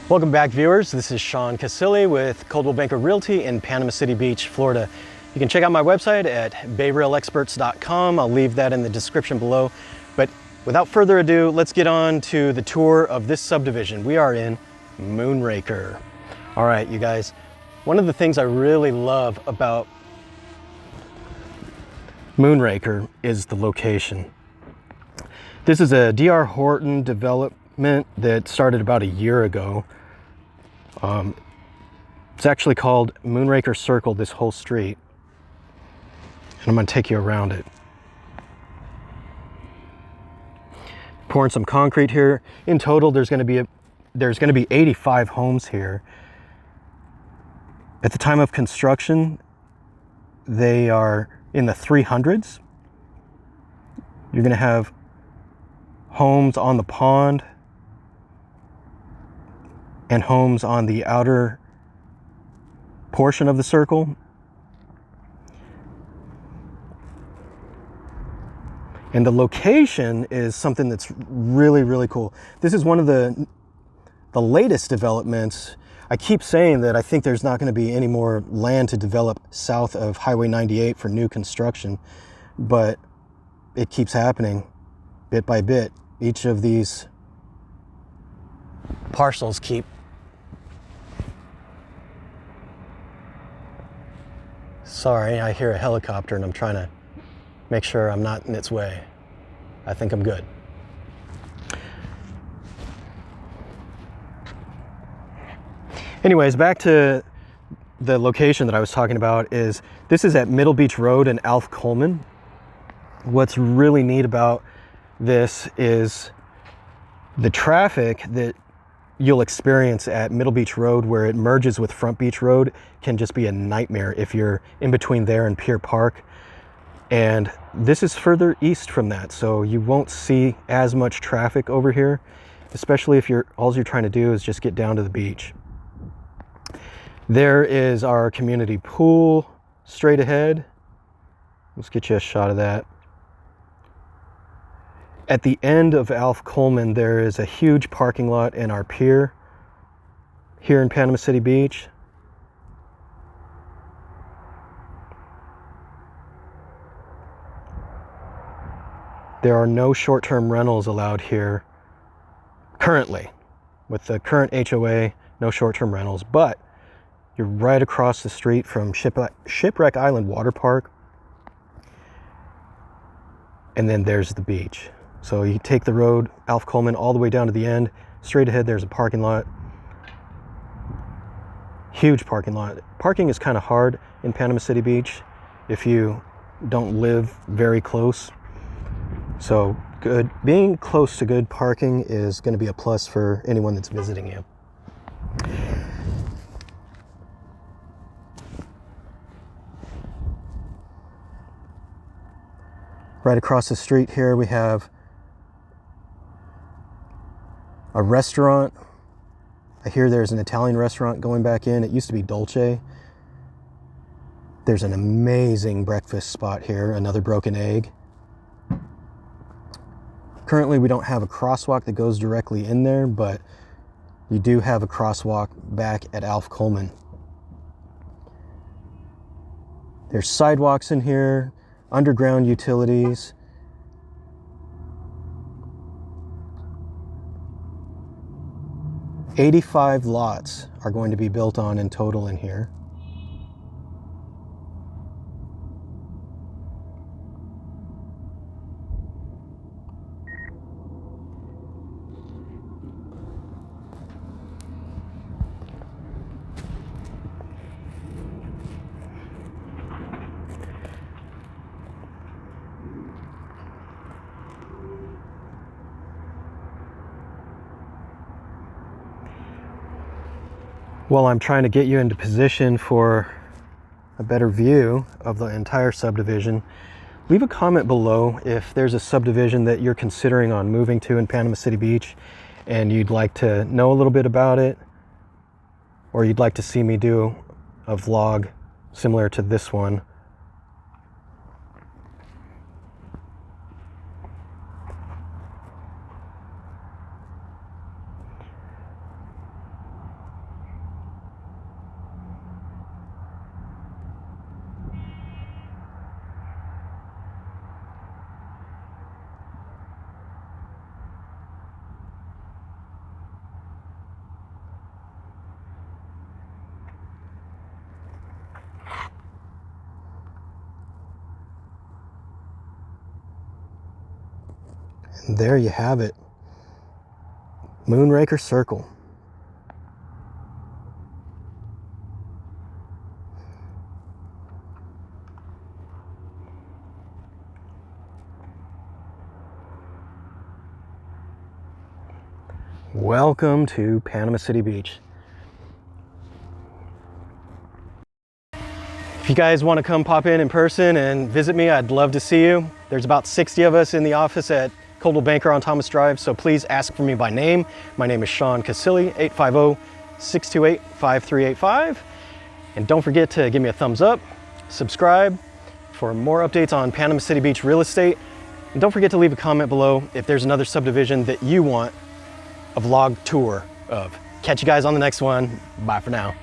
Welcome back, viewers. This is Sean Casilli with Coldwell Banker Realty in Panama City Beach, Florida. You can check out my website at bayrailexperts.com. I'll leave that in the description below. But without further ado, let's get on to the tour of this subdivision. We are in Moonraker. All right, you guys, one of the things I really love about Moonraker is the location. This is a DR Horton development that started about a year ago. It's actually called Moonraker Circle, this whole street. And I'm going to take you around it. Pouring some concrete here. In total, there's going to be 85 homes here. At the time of construction, they are in the 300s. You're going to have homes on the pond and homes on the outer portion of the circle. And the location is something that's really, really cool. This is one of the latest developments. I keep saying that I think there's not going to be any more land to develop south of Highway 98 for new construction, but it keeps happening bit by bit. Each of these parcels keep Sorry, I hear a helicopter and I'm trying to make sure I'm not in its way. I think I'm good. Anyways, back to the location that I was talking about. This is at Middle Beach Road and Alf Coleman. What's really neat about this is the traffic that you'll experience at Middle Beach Road, where it merges with Front Beach Road, can just be a nightmare if you're in between there and Pier Park. And this is further east from that, so you won't see as much traffic over here, especially if all you're trying to do is just get down to the beach. There is our community pool straight ahead. Let's get you a shot of that. At the end of Alf Coleman, there is a huge parking lot in our pier here in Panama City Beach. There are no short-term rentals allowed here currently. With the current HOA, no short-term rentals, but you're right across the street from Shipwreck Island Water Park. And then there's the beach. So you take the road, Alf Coleman, all the way down to the end. Straight ahead, there's a parking lot. Huge parking lot. Parking is kind of hard in Panama City Beach if you don't live very close. So being close to good parking is going to be a plus for anyone that's visiting you. Right across the street here, we have a restaurant. I hear there's an Italian restaurant going back in. It used to be Dolce. There's an amazing breakfast spot here, another Broken Egg. Currently, we don't have a crosswalk that goes directly in there, but you do have a crosswalk back at Alf Coleman. There's sidewalks in here, underground utilities. $85 lots are going to be built on in total in here. While I'm trying to get you into position for a better view of the entire subdivision, leave a comment below if there's a subdivision that you're considering on moving to in Panama City Beach and you'd like to know a little bit about it, or you'd like to see me do a vlog similar to this one. And there you have it. Moonraker Circle. Welcome to Panama City Beach. If you guys want to come pop in person and visit me, I'd love to see you. There's about 60 of us in the office at Coldwell Banker on Thomas Drive, so please ask for me by name. My name is Sean Casilli, 850-628-5385. And don't forget to give me a thumbs up, subscribe for more updates on Panama City Beach real estate. And don't forget to leave a comment below if there's another subdivision that you want a vlog tour of. Catch you guys on the next one. Bye for now.